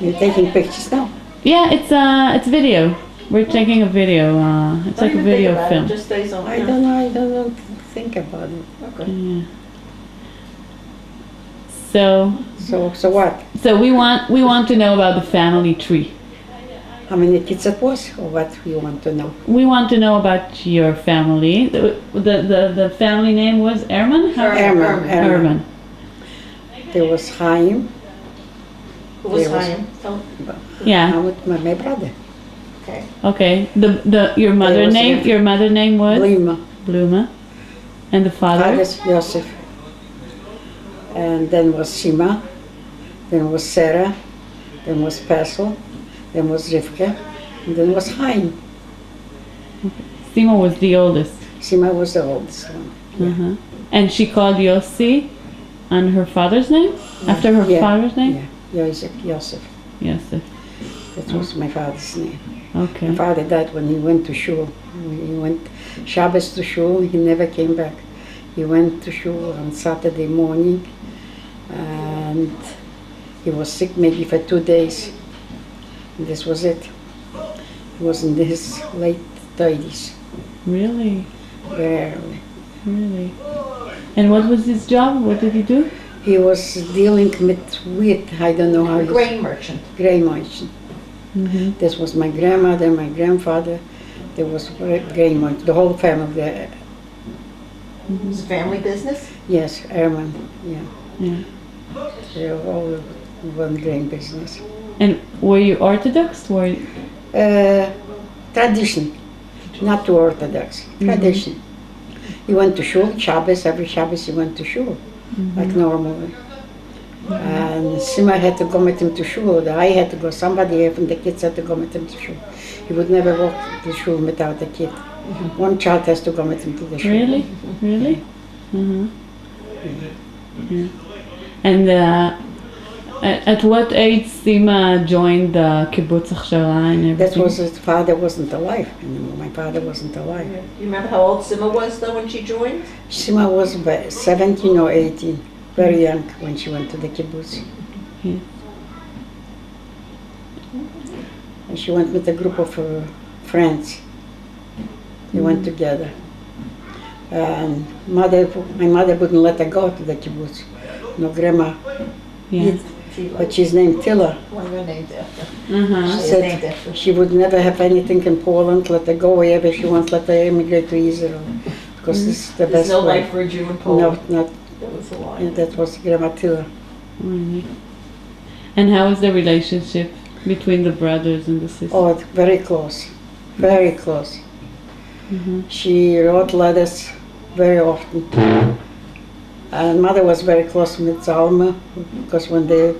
You're taking pictures now? Yeah, it's video. We're taking a video. It's like a video film. It just stays on. I don't know, think about it. Okay. Yeah. So what? So we want to know about the family tree. How many kids it was, or what you want to know? We want to know about your family. The family name was Herman? Herman. There was Chaim. Who was Chaim? Yeah. My brother. Okay. Okay. Your mother name was Bluma. And the father? Father's Yosef. And then was Shima. Then was Sarah. Then was Pesel. Then was Rivka. And then was Chaim. Sima was the oldest. Shima was the oldest one. Uh-huh. And she called Yossi on her father's name? After her father's name? Yeah, Yosef. Yosef. That was my father's name. Okay. My father died when he went to shul. He went Shabbos to shul, he never came back. He went to shul on Saturday morning and he was sick maybe for 2 days. And this was it. He was in his late 30s. Really? Very early. Really? And what was his job? What did he do? He was dealing with wheat, I don't know how. Grain merchant. Grain merchant. Mm-hmm. This was my grandmother, my grandfather. There was grain merchant, the whole family there. Mm-hmm. It's a family business? Yes, Herman, yeah. Yeah. They were all one grain business. And were you Orthodox? Tradition, not too Orthodox. Tradition. He went to shul, Shabbos, every Shabbos he went to shul, like normally. And Sima had to go with him to shul, I had to go, somebody from the kids had to go with him to shul. He would never walk to shul without a kid. One child has to go with him to the shul. Really? Really? Mm-hmm. Yeah. And at what age Sima joined the kibbutz Achshara and everything? That was his father wasn't alive anymore. My father wasn't alive. You remember how old Sima was though when she joined? Sima was about 17 or 18, very young when she went to the kibbutz. Yeah. And she went with a group of friends. They went together. And my mother wouldn't let her go to the kibbutz. No, grandma. Yeah. But she's named Tilla. Well, you're named after. Uh-huh. She said she would never have anything in Poland, let her go wherever she wants, let her immigrate to Israel. Because this is the There's best no way. life for a Jew in Poland. No, not. That was a lie. Yeah, that was Grandma Tilla. Really? And how is the relationship between the brothers and the sisters? Oh, very close. Very close. Mm-hmm. She wrote letters very often. And mother was very close with Zalma, because when the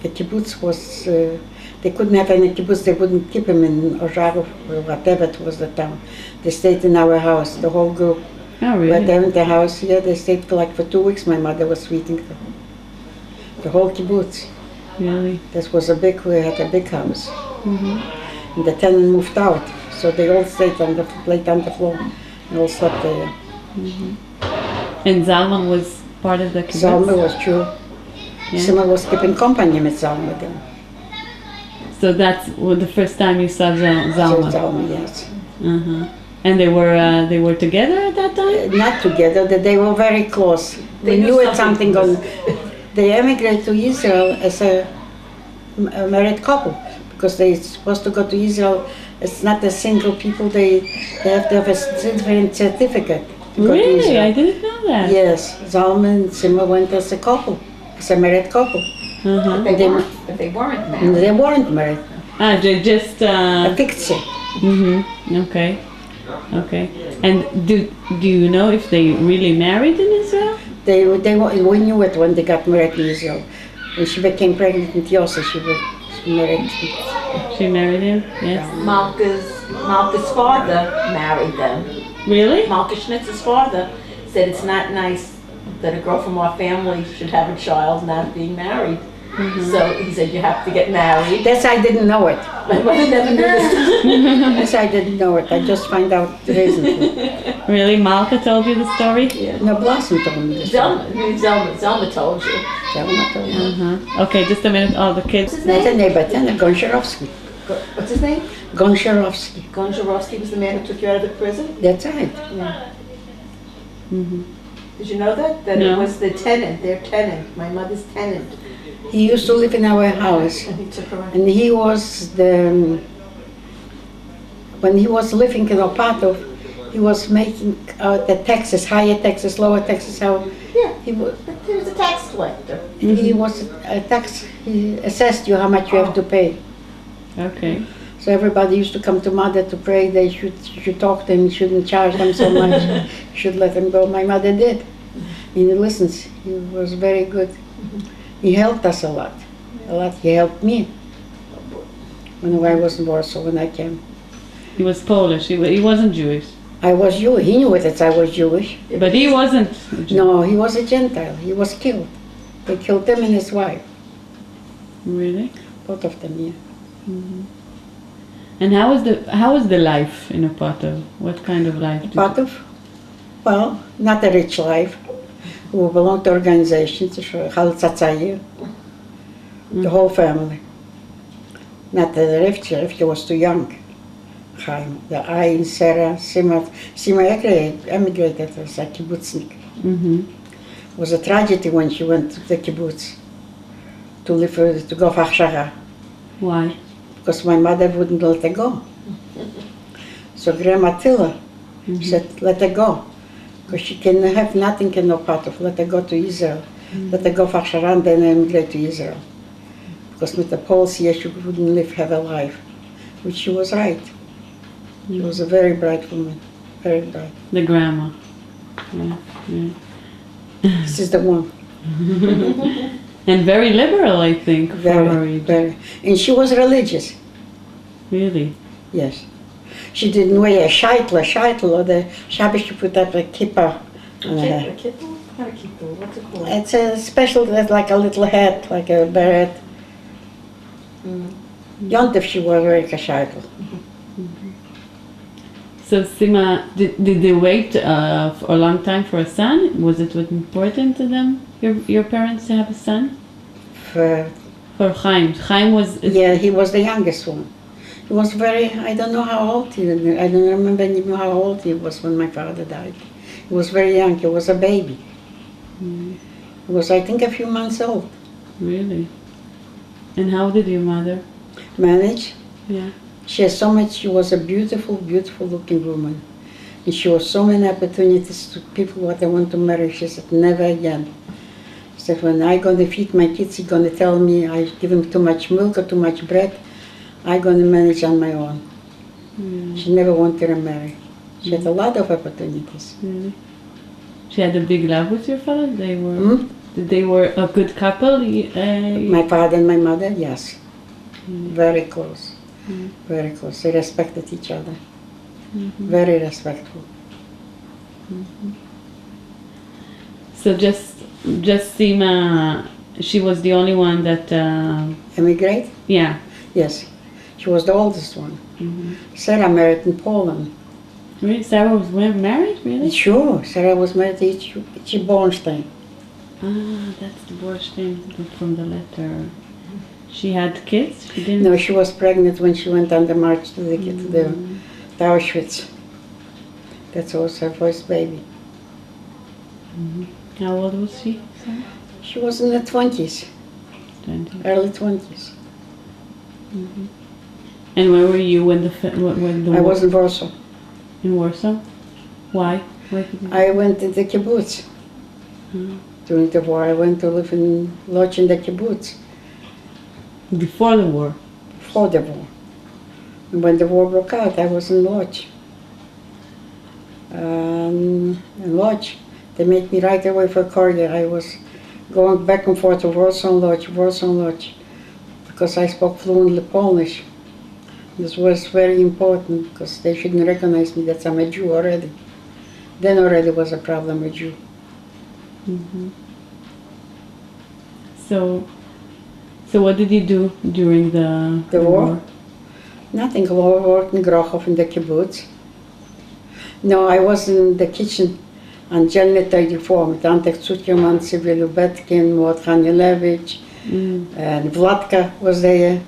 kibbutz was, they couldn't have any kibbutz, they wouldn't keep him in Ozharov or whatever it was the town. They stayed in our house, the whole group. Oh, really? But in the house here, they stayed for 2 weeks. My mother was feeding them. The whole kibbutz. Really? This was we had a big house. Mm-hmm. And the tenant moved out, so they all stayed on the floor and all slept there. Mm-hmm. And Zalman was part of the kibbutz? Zalma was Jew. Yeah. Sima was keeping company with Zalma then. So that's the first time you saw Zalman? Zalma, yes. Uh-huh. And they were together at that time? Not together, they were very close. They We knew knew it something something on. They emigrated to Israel as a married couple because they're supposed to go to Israel. It's not a single people, they have to have a certificate. Really? I didn't know that. Yes, Zalman and Sima went as a couple, as a married couple. Uh-huh. But they weren't married. They weren't married. Ah, they just... A picture. Mm-hmm. Okay. Okay. And do you know if they really married in Israel? We knew it when they got married in Israel. When she became pregnant with Yosef, she married. She married him? Yes. Malka's father married them. Really? Malka Schnitz's father said it's not nice that a girl from our family should have a child not being married. So he said, you have to get married. That's I didn't know it. My mother never knew this. That's I didn't know it. I just find out recently. Really? Malka told you the story? No, Blossom told me this. Zelma told you. Zelma told me. Okay, just a minute. All the kids. What's his That's a name? neighbor, Goncharovsky. What's his name? Goncharovsky. Goncharovsky was the man who took you out of the prison? That's right. Did you know that? That No. it was the tenant, their tenant, my mother's tenant. He used to live in our house. And he took her out. And he was when he was living in Opatov, he was making the taxes, higher taxes, lower taxes, how Yeah, he was. he was a tax collector. He was he assessed you how much you have to pay. Okay. So everybody used to come to mother to pray. They should talk to him. You shouldn't charge them so much. You should let them go. My mother did. And he listens. He was very good. He helped us a lot. A lot. He helped me when I was in Warsaw when I came. He was Polish. He wasn't Jewish. I was Jewish. He knew that I was Jewish. But he wasn't. No, he was a Gentile. He was killed. They killed him and his wife. Really? Both of them, yeah. And how was the life in Opato? What kind of life? Part of, well, not a rich life. We belonged to organizations, the whole family. Not the Rivka was too young. Chaim, the I and Sarah, Sima emigrated as a kibbutznik. It was a tragedy when she went to the kibbutz to go for Hachshara. Why? Because my mother wouldn't let her go. So Grandma Tilla said, let her go. Because she can have nothing in Opatov. Let her go to Israel. Let her go for Hachshara and then emigrate to Israel. Because with the Poles here, she wouldn't have a life. Which she was right. She was a very bright woman. Very bright. The grandma. Yeah, yeah. This is the one. And very liberal, I think, for her Very, age. very. And she was religious. Really? Yes. She didn't wear a shaitel, or the Shabbos she put up a kippah on her head. A kippa? Not a kippa, what's it called? It's a special, that's like a little hat, like a beret. Yontif she was wearing a shaitel. So Sima, did they wait for a long time for a son? Was it important to them, your parents, to have a son? For Chaim. Chaim was... Yeah, he was the youngest one. He was very, I don't know how old he was. I don't remember even how old he was when my father died. He was very young, he was a baby. He was, I think, a few months old. Really? And how did your mother Manage. Yeah. She has so much, she was a beautiful, beautiful looking woman. And she was so many opportunities to people what they want to marry. She said, never again. She said, when I going to feed my kids, you're going to tell me I give them too much milk or too much bread, I'm going to manage on my own. She never wanted to marry. She had a lot of opportunities. Really? She had a big love with your father? They were a good couple? My father and my mother, yes. Very close. Very close. They respected each other. Very respectful. So just Sima, she was the only one that... Emigrate? Yeah. Yes. She was the oldest one. Sarah married in Poland. Really? Sarah was married? Really? Sure. Sarah was married to Ichi Bornstein. Ah, that's the Borstein from the letter. She had kids? She didn't... No, she was pregnant when she went on the march to Auschwitz. That was her first baby. How old was she? She was in the 20s, 20. early 20s. And where were you when the I war- was in Warsaw. in Warsaw? Why? Where did you... I went to the kibbutz. During the war, I went to live in lodge in the kibbutz. Before the war? Before the war. And when the war broke out, I was in lodge. In lodge, they made me right away for courier. I was going back and forth to Warsaw Lodge, because I spoke fluently Polish. This was very important, because they shouldn't recognize me that I'm a Jew already. Then already was a problem with Jew. So So what did you do during the war? Nothing. I worked in Grochov in the kibbutz. No, I was in the kitchen on January 34 with Antek Zuckerman, Sivil Lubetkin, Mordechan Yelevich, and Vladka was there.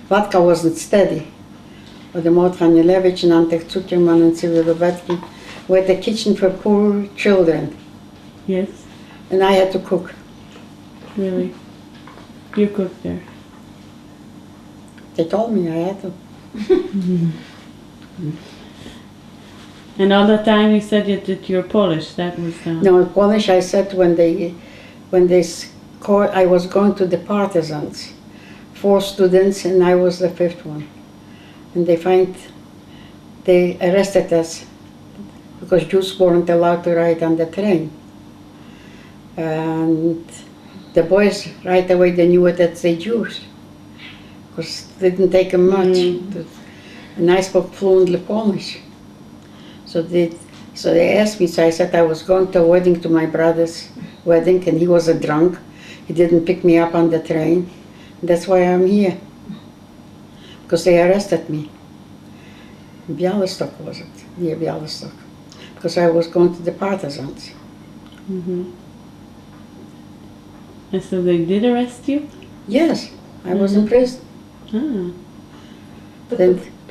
Vladka wasn't steady, but the Mordechan Yelevich and Antek Zuckerman and Sivil Lubetkin were the kitchen for poor children. Yes. And I had to cook. Really? You cooked there? They told me I had to. And all the time you said that you're Polish. That was No, Polish. I said when they I was going to the partisans, 4 students, and I was the 5th one, and they arrested us because Jews weren't allowed to ride on the train, and the boys right away they knew that they Jews, because it didn't take them much, and I spoke fluently Polish. So they asked me, so I said I was going to a wedding, to my brother's wedding, and he was a drunk. He didn't pick me up on the train. That's why I'm here, because they arrested me. In Bialystok was it, near Bialystok, because I was going to the partisans. And so they did arrest you? Yes, I was in prison. But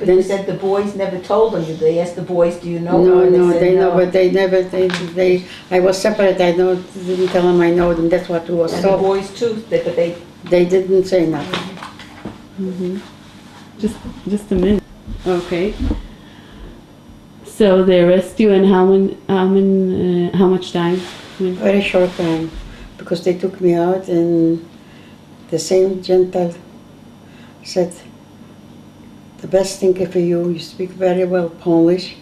you said the boys never told them. Did they ask the boys, do you know? No, they know, but they never, I was separate, I didn't tell them I know them, that's what was And told. the boys too, but they... They didn't say nothing. Just a minute. Okay. So they arrest you, and how much time? Very short time, because they took me out, and the same gentle said, the best thing for you, you speak very well Polish,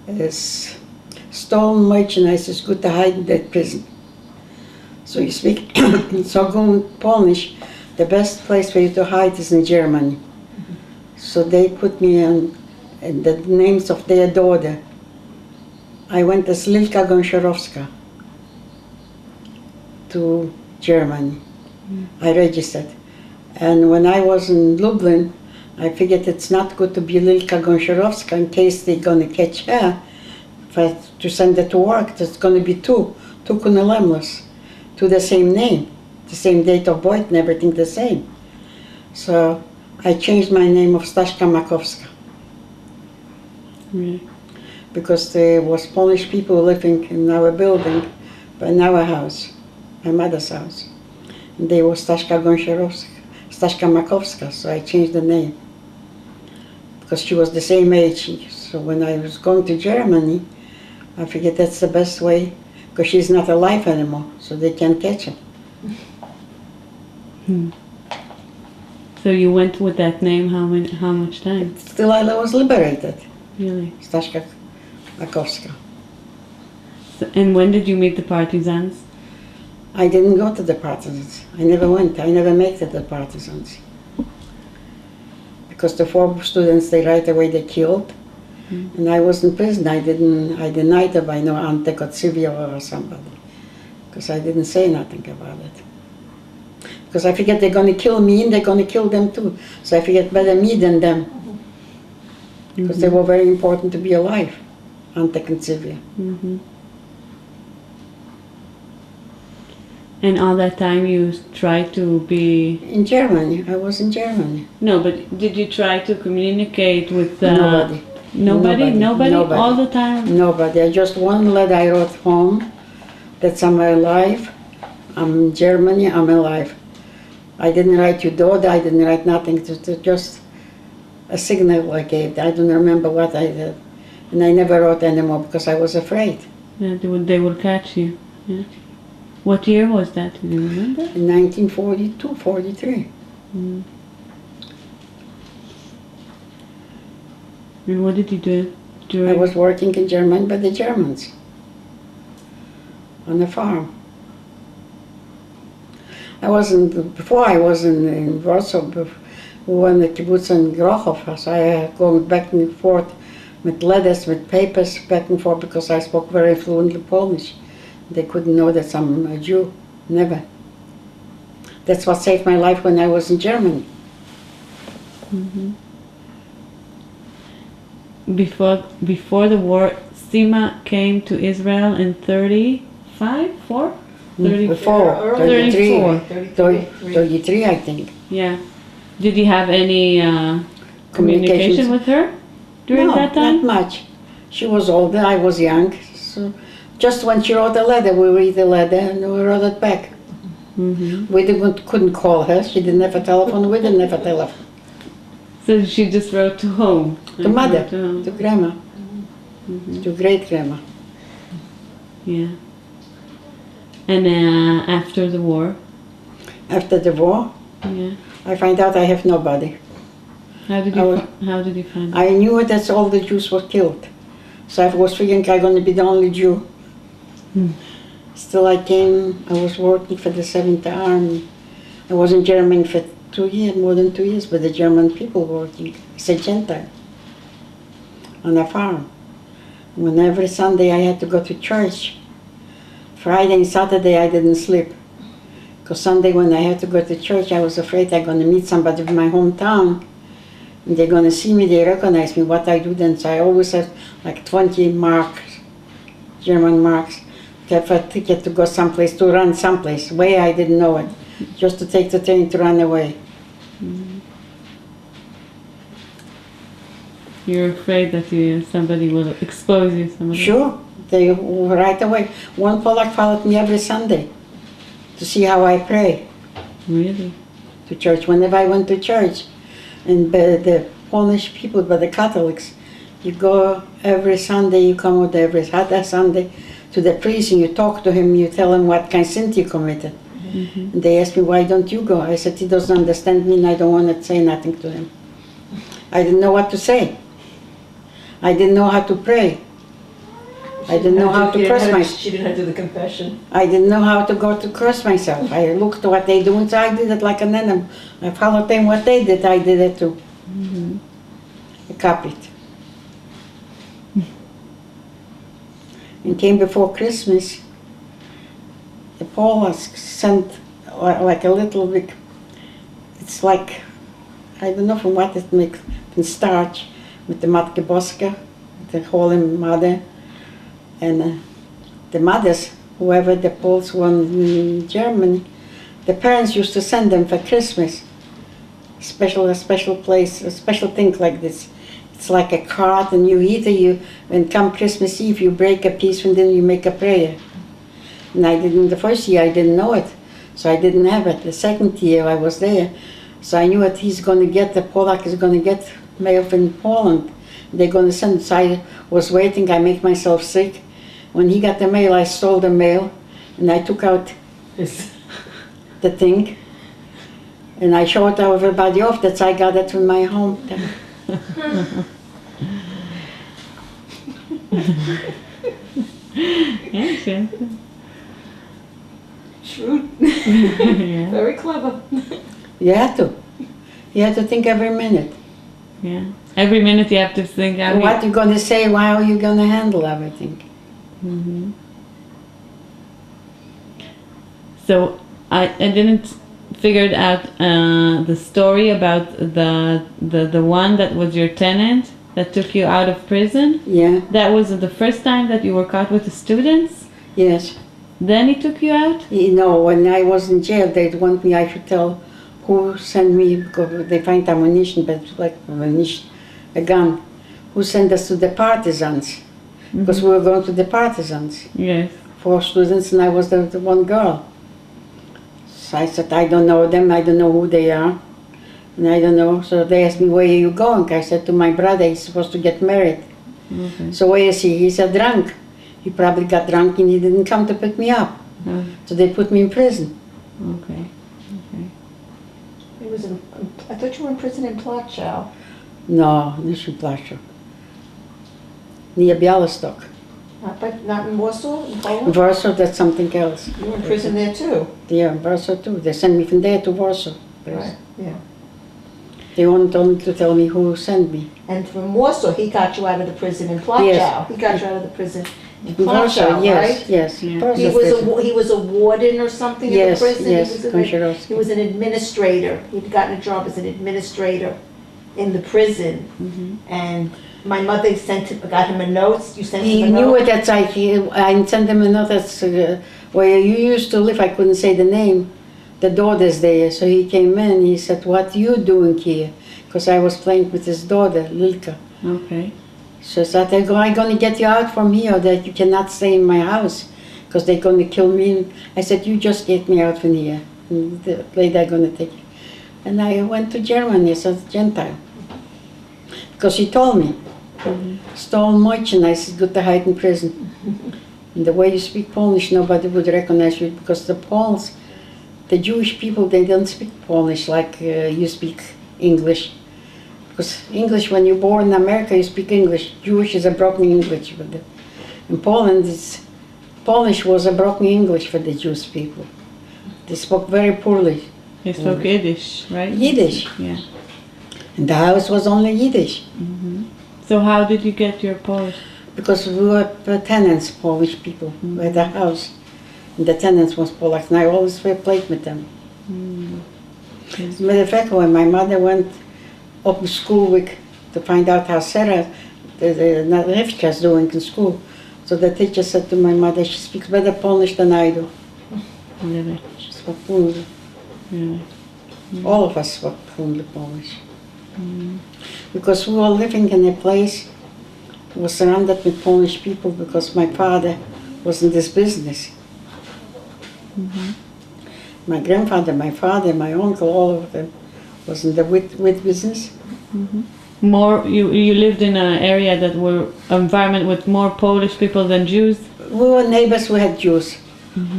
is stolen merchandise is good to hide in that prison. So you speak so good Polish, the best place for you to hide is in Germany. So they put me in the names of their daughter. I went as Lilka Gonczarowska to Germany. I registered. And when I was in Lublin, I figured it's not good to be Lilka Gonczarowska in case they're going to catch her to send her to work. There's going to be two Kunalemlas, to the same name, the same date of birth and everything the same. So I changed my name of Staszka Makowska. Because there was Polish people living in our building, in our house, my mother's house. And they were Staszka Gonczarowska, Staszka Makowska, so I changed the name. Because she was the same age. So when I was going to Germany, I figured that's the best way, because she's not alive anymore, so they can't catch her. So you went with that name how much time? Still I was liberated. Really? Staszka Makowska. So, and when did you meet the partisans? I didn't go to the partisans. I never went. I never made it to the partisans. Because the 4 students, they killed. And I was in prison. I denied them I know Ante Kotsivia or somebody. Because I didn't say nothing about it. Because I figured they're going to kill me and they're going to kill them too. So I figured better me than them. Because they were very important to be alive, Ante Kotsivia. And all that time you tried to be... In Germany. I was in Germany. No, but did you try to communicate with... Nobody. Nobody? All the time? Nobody. Just one letter I wrote home. That's I'm alive. I'm in Germany. I'm alive. I didn't write you Doda. I didn't write nothing. Just a signal I gave. I don't remember what I did. And I never wrote anymore because I was afraid. Yeah, they will catch you. Yeah. What year was that? Do you remember? In 1942, 43. And what did you do during... I was working in Germany by the Germans on the farm. Before I was in Warsaw, we were in the kibbutz in Grochov, so I going back and forth with letters, with papers, back and forth, because I spoke very fluently Polish. They couldn't know that I'm a Jew, never. That's what saved my life when I was in Germany. Before the war, Sima came to Israel in 35, 4? 34, 34. 33, I think. Yeah. Did you have any communication with her during that time? Not much. She was older, I was young. So just when she wrote a letter, we read the letter and we wrote it back. We couldn't call her. She didn't have a telephone. We didn't have a telephone. So she just wrote to home? To mother, to grandma, to great grandma. Yeah. And after the war? After the war, Yeah. I find out I have nobody. How did you find out? I knew that all the Jews were killed. So I was figuring I'm going to be the only Jew. Still I was working for the 7th Army. I was in Germany for 2 years, more than 2 years, with the German people working as a Gentile on a farm. When every Sunday I had to go to church. Friday and Saturday I didn't sleep. Because Sunday when I had to go to church, I was afraid I'm going to meet somebody from my hometown. And they're going to see me, they recognize me, what I do then. So I always have like 20 marks, German marks, to have a ticket to go someplace, to run someplace. Way I didn't know it. Just to take the train to run away. You're afraid that somebody will expose you? Sure, they right away. One Polak followed me every Sunday to see how I pray. Really? To church, whenever I went to church. And the Polish people, but the Catholics, you go every Sunday, you come out every other Sunday to the priest and you talk to him, you tell him what kind of sin you committed. And they asked me, why don't you go? I said, he doesn't understand me and I don't want to say nothing to him. I didn't know what to say. I didn't know how to pray. I didn't know how to curse myself. She didn't have to do the confession. I didn't know how to go to curse myself. I looked at what they do and so I did it like an animal. I followed them what they did, I did it too. I copied. And came before Christmas, the Poles sent like a little bit, it's like, I don't know from what it makes, from starch, with the matke boska, the holy mother. And the mothers, whoever the Poles were in Germany, the parents used to send them for Christmas. A special place, a special thing like this. It's like a card and you eat it, when come Christmas Eve you break a piece and then you make a prayer. And the first year I didn't know it, so I didn't have it. The second year I was there, so I knew that he's going to get, the Polak is going to get mail from Poland. They're going to send it, so I was waiting, I made myself sick. When he got the mail, I stole the mail, and I took out the thing, and I showed everybody off that I got it from my home. Yeah, sure. Shrewd. Yeah. Very clever. You had to. You had to think every minute. Yeah. Every minute you have to think how What you're going to say, how are you going to handle everything. So I didn't figure out the story about the one that was your tenant that took you out of prison. Yeah. That was the first time that you were caught with the students? Yes. Then he took you out? You know, when I was in jail, they'd want me, I should tell who sent me, because they find ammunition, but it's like ammunition, a gun. Who sent us to the partisans? Because we were going to the partisans. Yes. 4 students, and I was the one girl. So I said, I don't know them, I don't know who they are, and I don't know. So they asked me, where are you going? I said, to my brother, he's supposed to get married. Okay. So where is he? He said, drunk. He probably got drunk and he didn't come to pick me up. So they put me in prison. Okay. Okay. It was I thought you were in prison in Plaszow. No, not in Plaszow. Near Białystok. Not in Warsaw, in In Poland? Warsaw, that's something else. You were in prison there too. Yeah, in Warsaw too. They sent me from there to Warsaw. Right, yeah. They wanted only to tell me who sent me. And from Warsaw, he got you out of the prison in Plaszow. Yes. He got you out of the prison Warsaw, yes, yes. Yeah. Warsaw He prison. he was a warden or something in Yes, the prison? yes, He was an administrator. He'd gotten a job as an administrator in the prison. And my mother got him a note. You sent He him a knew note? it, that's I sent him a note, that's where you used to live, I couldn't say the name. The daughter's there, so he came in, he said, what you doing here? Because I was playing with his daughter, Lilka. Okay. So I said, I'm going to get you out from here, that you cannot stay in my house, because they're going to kill me. I said, you just get me out from here. And later they're going to take you. And I went to Germany as a Gentile. Because he told me, stole merchandise is good to hide in prison. And the way you speak Polish, nobody would recognize you, because the Poles, the Jewish people, they don't speak Polish like you speak English. Because English, when you're born in America, you speak English. Jewish is a broken English. But in Poland, Polish was a broken English for the Jewish people. They spoke very poorly. He spoke Yiddish, right? Yiddish. Yeah. And the house was only Yiddish. So how did you get your Polish? Because we were tenants, Polish people. We had a house. And the tenants was Polacks, and I always played with them. As a matter of fact, when my mother went up to school week to find out how Sarah, the Rivka, is doing in school, so the teacher said to my mother, she speaks better Polish than I do. Really? She spoke fluently. Really? All of us spoke fluently Polish. Because we were living in a place, we were surrounded with Polish people, because my father was in this business. My grandfather, my father, my uncle, all of them was in the wheat business. More, you lived in an area that were environment with more Polish people than Jews? We were neighbors, we had Jews.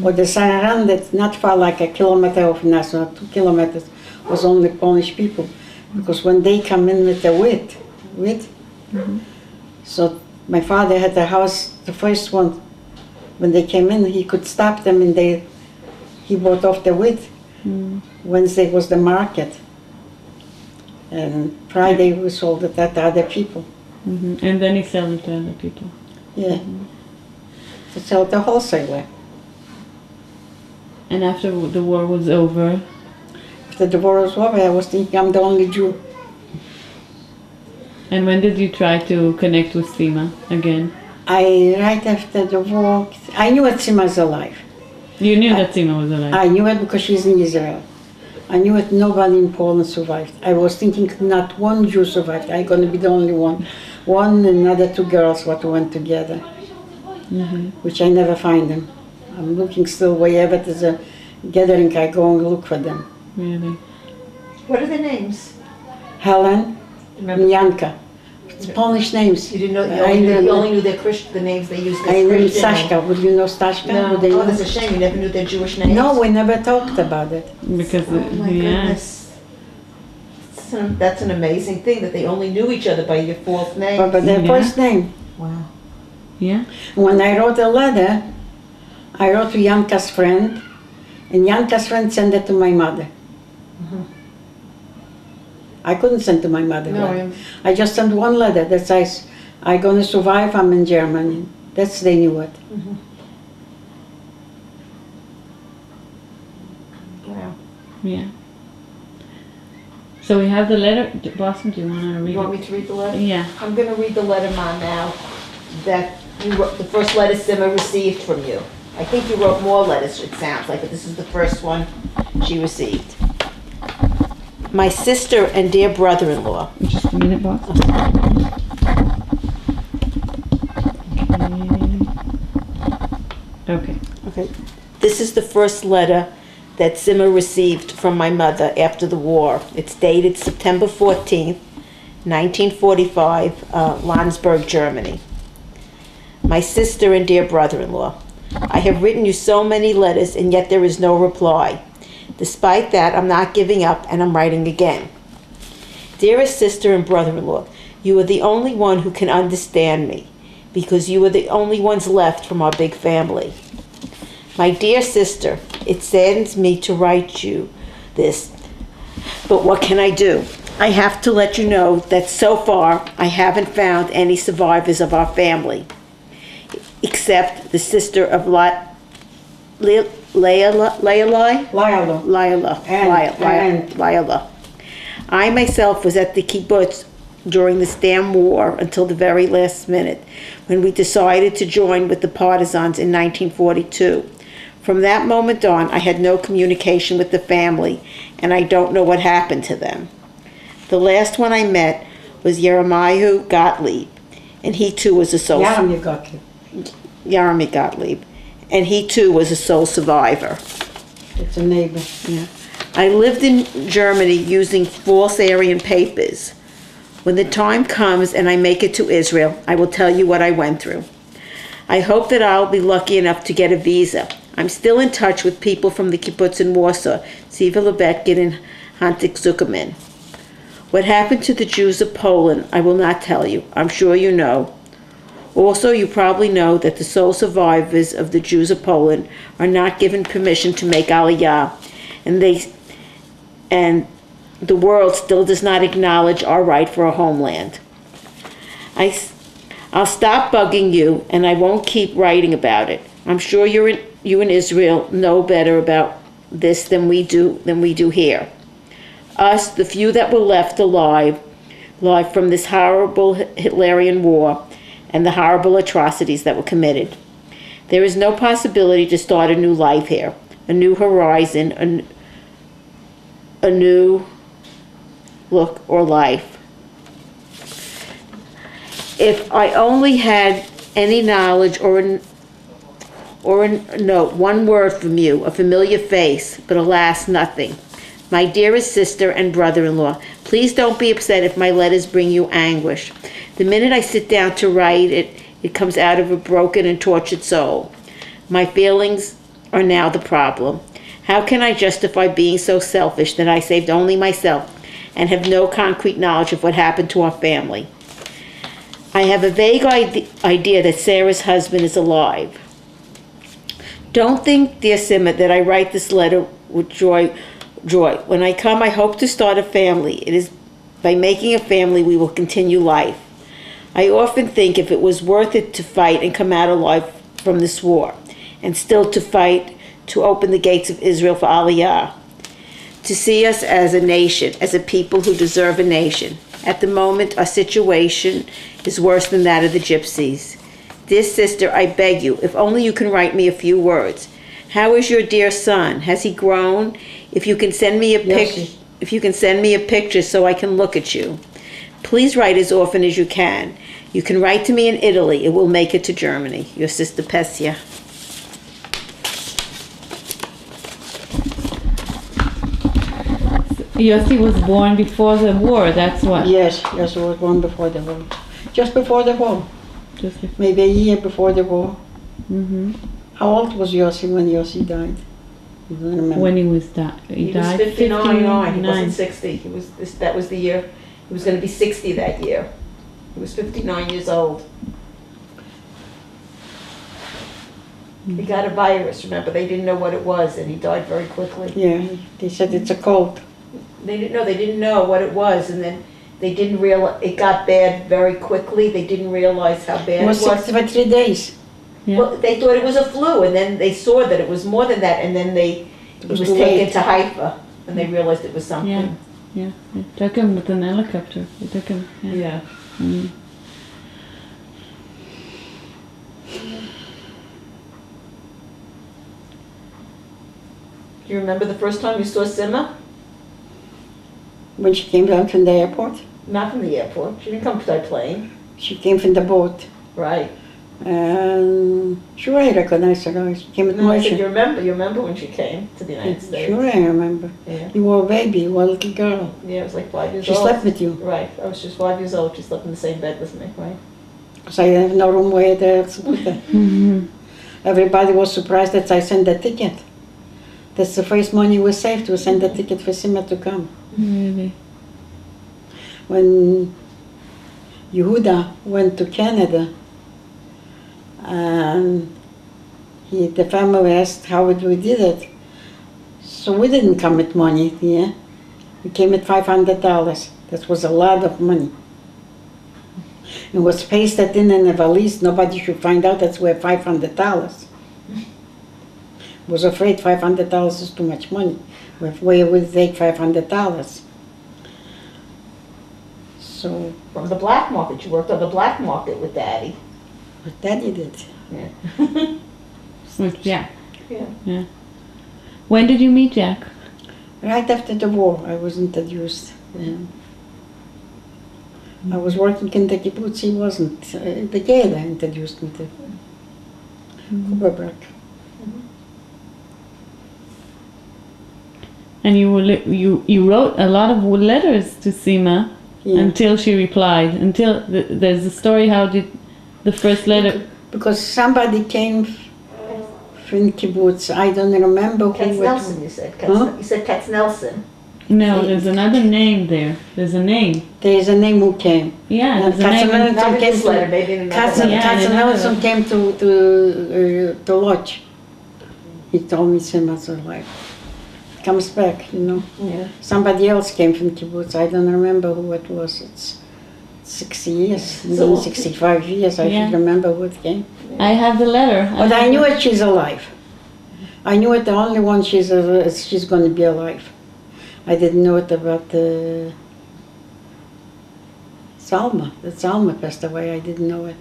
Or the surrounded, not far, like a kilometer of us, or 2 kilometers, was only Polish people. Because when they come in with the wheat, so my father had a house, the first one, when they came in, he could stop them, and he bought off the wheat. Wednesday was the market. And Friday we sold it to other people. And then he sold it to other people? Yeah. To sell to wholesaler. And after the war was over? After the war was over, I was thinking I'm the only Jew. And when did you try to connect with Sima again? Right after the war, I knew that Sima was alive. You knew that Sima was alive? I knew it because she's in Israel. I knew it, nobody in Poland survived. I was thinking not one Jew survived. I'm going to be the only one. One and another 2 girls what went together, which I never find them. I'm looking still wherever there's a gathering, I go and look for them. Really? What are the names? Helen Remember? and Janka. It's Polish names. You didn't know, you only knew their Christian, the names they used. I knew Stashka. Would you know Stashka? No. Would they Oh, know? that's a shame. You never knew their Jewish names. No, we never talked about it. Because, Oh my goodness. That's an amazing thing that they only knew each other by your fourth name. But their Yeah. first name. Wow. Yeah? When I wrote a letter, I wrote to Janka's friend, and Janka's friend sent it to my mother. I couldn't send to my mother. No, I just sent one letter that says, I'm going to survive, I'm in Germany. That's, they knew it. Wow. Yeah. So we have the letter. Boston, do you want to read You want it? me to read the letter? Yeah. I'm going to read the letter, Ma, now, that you wrote, the first letter Sima received from you. I think you wrote more letters, it sounds like, but this is the first one she received. My sister and dear brother-in-law. Just a minute, boss. Okay. Okay. This is the first letter that Sima received from my mother after the war. It's dated September 14th, 1945, Landsberg, Germany. My sister and dear brother-in-law, I have written you so many letters and yet there is no reply. Despite that, I'm not giving up and I'm writing again. Dearest sister and brother-in-law, you are the only one who can understand me because you are the only ones left from our big family. My dear sister, it saddens me to write you this, but what can I do? I have to let you know that so far I haven't found any survivors of our family, except the sister of Lila. I myself was at the kibbutz during this damn war until the very last minute, when we decided to join with the partisans in 1942. From that moment on, I had no communication with the family, and I don't know what happened to them. The last one I met was Yeremiah Gottlieb, and he too was a sole Yeremy Gottlieb, and he too was a sole survivor. It's a neighbor. Yeah. I lived in Germany using false Aryan papers. When the time comes and I make it to Israel, I will tell you what I went through. I hope that I'll be lucky enough to get a visa. I'm still in touch with people from the kibbutz in Warsaw, Siva Lebetkin and Handelsman. What happened to the Jews of Poland, I will not tell you. I'm sure you know. Also, you probably know that the sole survivors of the Jews of Poland are not given permission to make Aliyah, and the world still does not acknowledge our right for a homeland. I'll stop bugging you, and I won't keep writing about it. I'm sure you in Israel know better about this than we do here. Us, the few that were left alive from this horrible Hitlerian war and the horrible atrocities that were committed. There is no possibility to start a new life here, a new horizon, a new look or life. If I only had any knowledge or a note, one word from you, a familiar face, but alas, nothing. My dearest sister and brother-in-law, please don't be upset if my letters bring you anguish. The minute I sit down to write it comes out of a broken and tortured soul. My feelings are now the problem. How can I justify being so selfish that I saved only myself and have no concrete knowledge of what happened to our family? I have a vague idea that Sarah's husband is alive. Don't think, dear Simma, that I write this letter with joy. When I come, I hope to start a family. It is by making a family we will continue life. I often think if it was worth it to fight and come out alive from this war, and still to fight to open the gates of Israel for Aliyah, to see us as a nation, as a people who deserve a nation. At the moment, our situation is worse than that of the gypsies. Dear sister, I beg you, if only you can write me a few words. How is your dear son? Has he grown? If you can send me a picture so I can look at you. Please write as often as you can. You can write to me in Italy. It will make it to Germany. Your sister Pessia. Yossi was born before the war, that's what? Yes, Yossi was born before the war. Just before the war. Maybe a year before the war. Mm-hmm. How old was Yossi when Yossi died? You don't remember. When he died? He was 59. He wasn't 60. That was the year. He was going to be 60 that year. He was 59 years old. He got a virus, remember? They didn't know what it was, and he died very quickly. Yeah, they said it's a cold. They didn't know what it was, and then they didn't realize it got bad very quickly. They didn't realize how bad it was. It was 6 for 3 days. Yeah. Well, they thought it was a flu, and then they saw that it was more than that, and then he was taken to Haifa, and they realized it was something. Yeah. They took him with an helicopter. They took him. Yeah. Mm. Do you remember the first time you saw Simma? When she came down from the airport? Not from the airport. She didn't come by plane. She came from the boat. Right. Sure, I recognize her. She came with I said, you remember when she came to the United States? Sure, I remember. Yeah. You were a baby, you were a little girl. Yeah, I was like 5 years She old. slept with you. Right. I was just 5 years old. She slept in the same bed with me, right? Because I have no room where to put her. Mm-hmm. Everybody was surprised that I sent the ticket. That's the first money we saved to send the ticket for Simma to come. Really? When Yehuda went to Canada, and the family asked how we did it. So we didn't come with money, yeah. We came with $500. That was a lot of money. It was pasted in a valise. Nobody should find out that's worth $500. Was afraid $500 is too much money. Where would take $500? So. From the black market. You worked on the black market with Daddy. What Daddy did. Yeah. With Jack. Yeah. When did you meet Jack? Right after the war, I was introduced to him. I was working in the kibbutz. He wasn't. The Geda introduced me to Kuberberg. And you wrote a lot of letters to Sima until she replied. Until there's a story. How did the first letter? Because somebody came from kibbutz. I don't remember who. Katznelson, you said. You said Katznelson. No, there's another name there. There's a name. There is a name who came. Yeah, there's a name. Not in this letter, maybe in another letter. Katznelson came to lodge. He told me Sima's alive. Comes back, you know. Yeah. Somebody else came from kibbutz. I don't remember who it was. It's 60 years, 65 years. I should remember who it came. I have the letter. But I knew it. She's alive. I knew it. The only one she's going to be alive. I didn't know it about Zalma. That Zalma passed away. I didn't know it.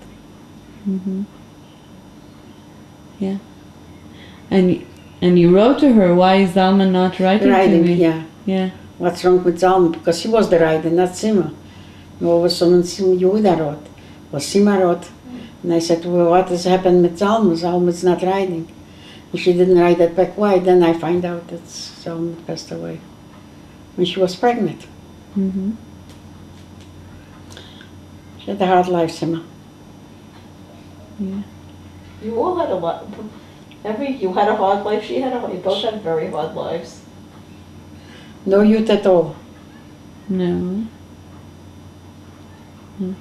Mm-hmm. Yeah. And you wrote to her, why is Zalma not writing to me? Yeah. What's wrong with Zalma? Because she was the writer, not Sima. All of a sudden, Yehuda wrote, or Sima wrote. And I said, well, what has happened with Zalma? Zalma's not writing. And she didn't write it back. Why? Then I find out that Zalma passed away when she was pregnant. Mm-hmm. She had a hard life, Sima. Yeah. You all had a lot. You had a hard life, she had a hard life. You both had very hard lives. No youth at all. No.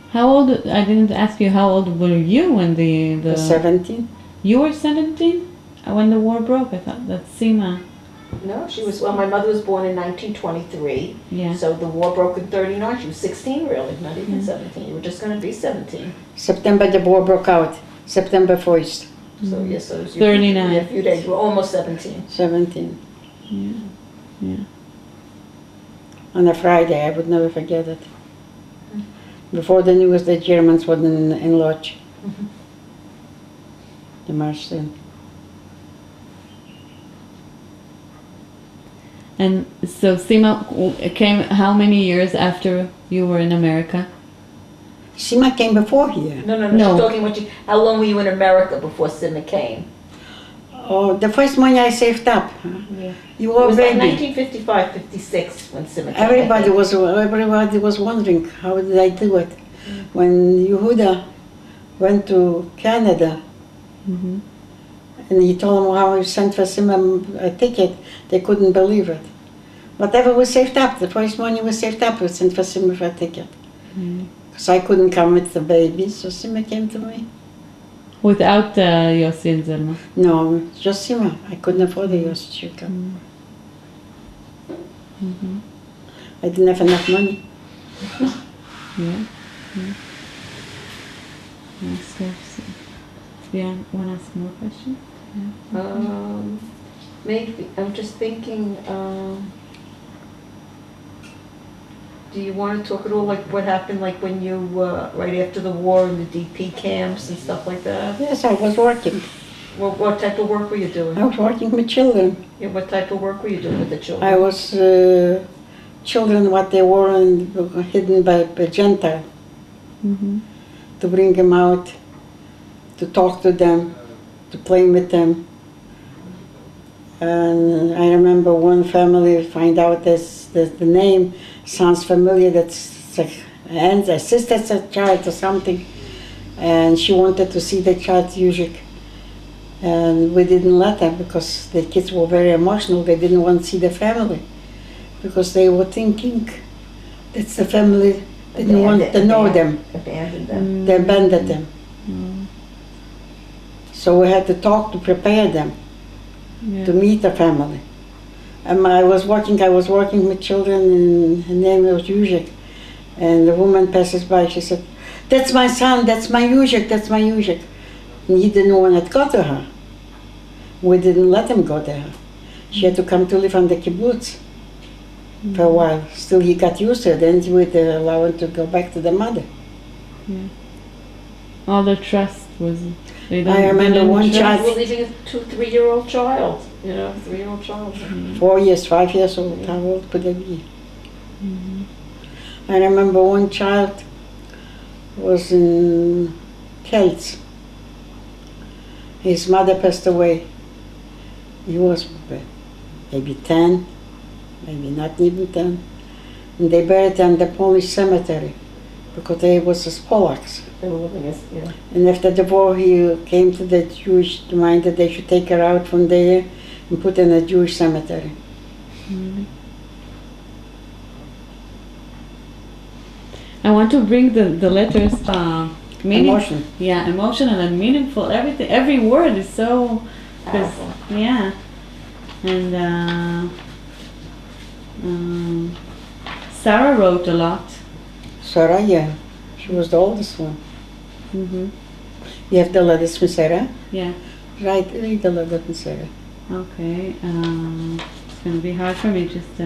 How old, I didn't ask you, how old were you when the 17. You were 17? When the war broke, I thought. That's Sima. No, she was, my mother was born in 1923. Yeah. So the war broke in 39. She was 16 really, not even 17. You were just going to be 17. September the war broke out. September 1st. So yes, so it was 39. A few days. You were almost 17. 17. Yeah. On a Friday, I would never forget it. Before the news, the Germans were in Lodz. They marched in. And so Sima came how many years after you were in America? Sima came before here. No. She's talking about you. How long were you in America before Sima came? Oh, the first money I saved up. Yeah. You were It was baby. like 1955, 56 when Sima came. Everybody was wondering how did I do it. When Yehuda went to Canada, Mm-hmm. and he told them how he sent for Sima a ticket, they couldn't believe it. Whatever was saved up, the first money was saved up, was sent for Sima for a ticket. Because I couldn't come with the baby, so Sima came to me. Without Yossi and Zelma? No, just Sima. I couldn't afford the Yossi to come. Mm-hmm. I didn't have enough money. Yeah. So, do you want to ask more questions? Yeah. Maybe, I'm just thinking, do you want to talk at all, like what happened, like when you, right after the war in the DP camps and stuff like that? Yes, I was working. What type of work were you doing? I was working with children. Yeah, what type of work were you doing with the children? I was children, what they were hidden by Gentile, to bring them out, to talk to them, to play with them. And I remember one family find out the name sounds familiar, that's a sister's child or something, and she wanted to see the child music. And we didn't let them because the kids were very emotional. They didn't want to see the family because they were thinking that's the family didn't want to know them. Abandoned them. They abandoned them. So we had to talk to prepare them to meet the family. And I was working with children, and her name was Yuzhik. And the woman passes by, she said, That's my son, that's my Yuzhik, that's my Yuzhik. And he didn't want to go to her. We didn't let him go to her. She had to come to live on the kibbutz for a while. Still he got used to it, then we'd allow him to go back to the mother. Yeah. All the trust was. I remember one child. We're leaving a 2-3-year-old child, 3-year-old child. 4 years, 5 years old, how old could they be? Mm-hmm. I remember one child was in Kelts. His mother passed away. He was maybe 10, maybe not even 10. And they buried him in the Polish cemetery because they was as Polacks. They were living as, And after the war, he came to the Jewish mind that they should take her out from there and put her in a Jewish cemetery. Mm-hmm. I want to bring the letters Emotion. Yeah, emotional and meaningful. Everything, every word is so. Powerful. Yeah, and Sarah wrote a lot. Sarah, yeah, she was the oldest one. Mm-hmm. You have the letters from Sarah? Yeah. Read the letter from Sarah. Okay. It's going to be hard for me. Just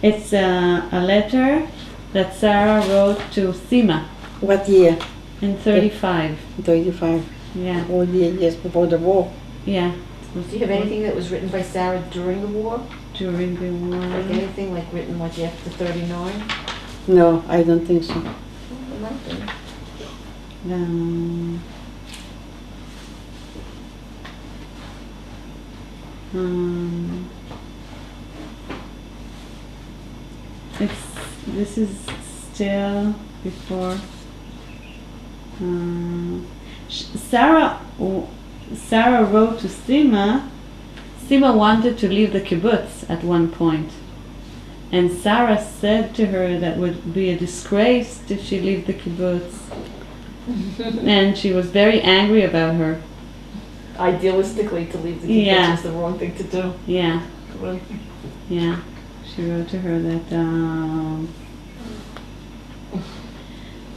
it's a letter that Sarah wrote to Sima What year? in 35. 35. Yeah. All the years before the war. Yeah. Do you have anything that was written by Sarah during the war? During the war. Like anything like written like after 39? No, I don't think so. Um, this is still before Sarah wrote to Sima. Sima wanted to leave the kibbutz at one point, and Sarah said to her that would be a disgrace if she leave the kibbutz. And she was very angry about her. Idealistically, to leave the kibbutz is the wrong thing to do. Yeah. Yeah. She wrote to her that,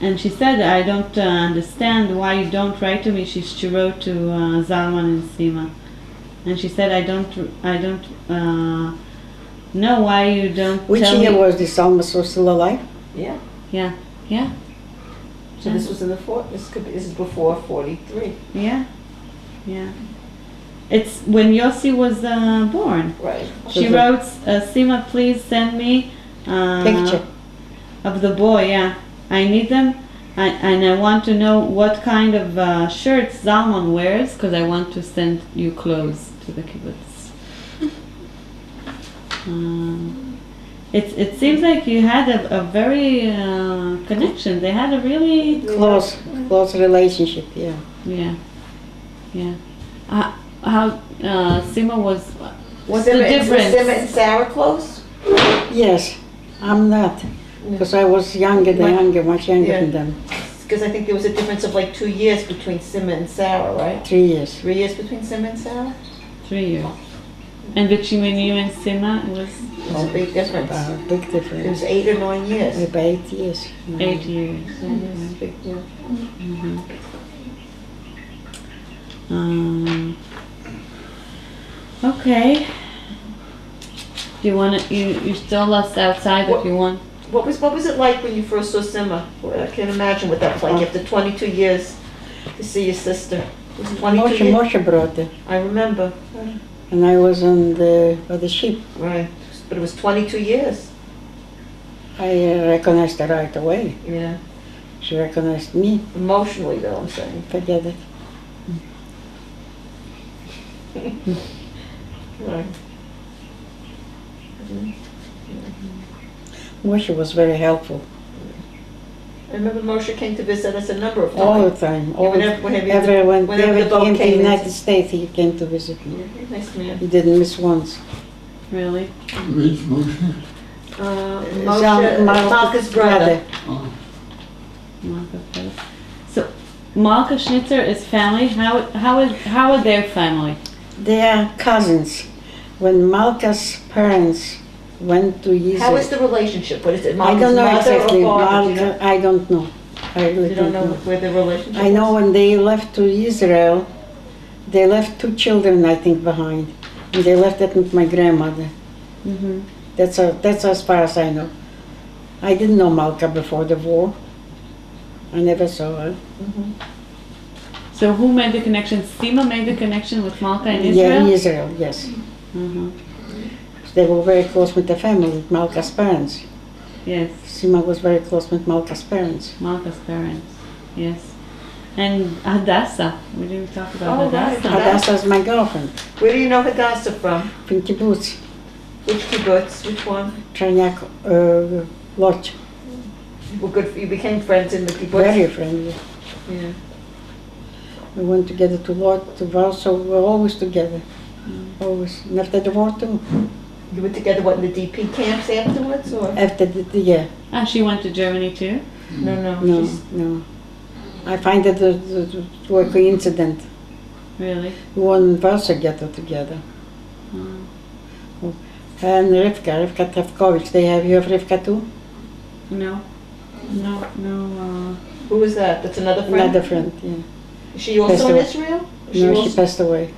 and she said, I don't understand why you don't write to me. She wrote to Zalman and Sima. And she said, I don't know why you don't Which tell year me. was this almost still alive? Yeah. Yeah. Yeah. So this was in the this is before 43. Yeah. Yeah. It's when Yossi was born. Right. She wrote, Sima, please send me Picture. of the boy, yeah. I need them, and I want to know what kind of shirts Zalman wears, because I want to send you clothes to the kibbutz. It seems like you had a very connection. They had a really Close relationship, yeah. yeah. How Sima was what's the Was difference? Sima and Sarah close? Yes, I'm not. Because I was much younger than them. Because I think there was a difference of like 2 years between Sima and Sarah, right? 3 years. 3 years between Sima and Sarah? 3 years. And between you and Sima, it was It was a big difference. Big It difference. was 8 or 9 years. About 8 years. 8 years. Big deal. Okay. Do you want to? You still lost outside if you want. What was it like when you first saw Sima? Well, I can't imagine what that was like after 22 years to see your sister. It was 22 years. Moshe brought it. I remember. And I was on the ship. Right. But it was 22 years. I recognized her right away. Yeah. She recognized me. Emotionally, though, I'm saying. Forget it. Right. Moshe was very helpful. I remember Moshe came to visit us a number of times. All the time. When the he boat came to the came in. United States, he came to visit me. Yeah, nice man. He didn't miss once. Really? Which Moshe? Moshe, Malka's brother. Oh, So, Malka Schnitzer is family. How are their family? They are cousins. When Malka's parents went to Israel. How is the relationship? What is it? I don't know Malka's mother exactly. or father? Do you know? Malka, I don't know. I really You don't know know. where the relationship I know was? when they left to Israel, they left 2 children, I think, behind. And they left it with my grandmother. Mm-hmm. That's as far as I know. I didn't know Malka before the war. I never saw her. So who made the connection? Sima made the connection with Malka in Yeah, Israel? in Israel, yes. Mm-hmm. They were very close with the family, with Malka's parents. Yes, Sima was very close with Malka's parents. Malka's parents. Yes. And Hadassah. We didn't talk about Oh, right. Hadassah. Hadassah's my girlfriend Where do you know Hadassah from? from kibbutz, Which kibbutz? Which one? Trainak Lodge. You were good. You became friends in the kibbutz. Very friendly. Yeah. We went together to Lodz, to Warsaw. We were always together. Always. And after the war too. You were together, what, in the DP camps afterwards, or? After the yeah. Ah, she went to Germany too? No, no. No, she's- no. I find that it was a coincidence. Really? We were in Warsaw ghetto together. Mm. And Rivka Travkovich. They have you have Rivka too? No. No. Who was that? That's another friend? Another friend, yeah. Is she also Passed in away. Israel? No, she passed away.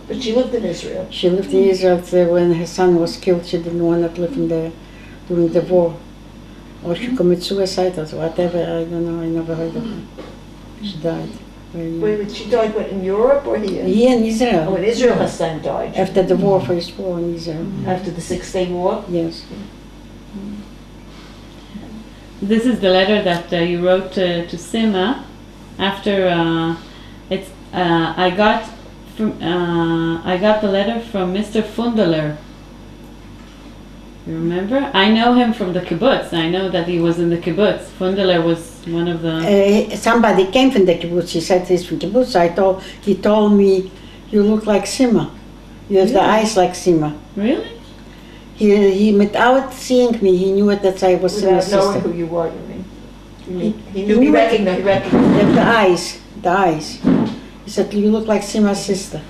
But she lived in Israel. She lived in Israel when her son was killed. She didn't want to live in there during the war. Or she committed suicide or whatever. I don't know. I never heard of her. She died. Very young. Wait, she died, what, in Europe or here? Here in Oh, Israel. in Israel her son died. After the war, first war in Israel. After the 6-Day War? Yes. This is the letter that you wrote to Sima after I got the letter from Mr. Fundeler. You remember? I know him from the kibbutz. I know that he was in the kibbutz. Fundeler was one of the... Somebody came from the kibbutz. He said he's from kibbutz. He told me, you look like Sima. You have the eyes like Sima. Really? He without seeing me, he knew it that I was Without Sima's knowing sister. who you were, you mean? He knew knew, he it. recognized. The eyes. He said, you look like Sima's sister.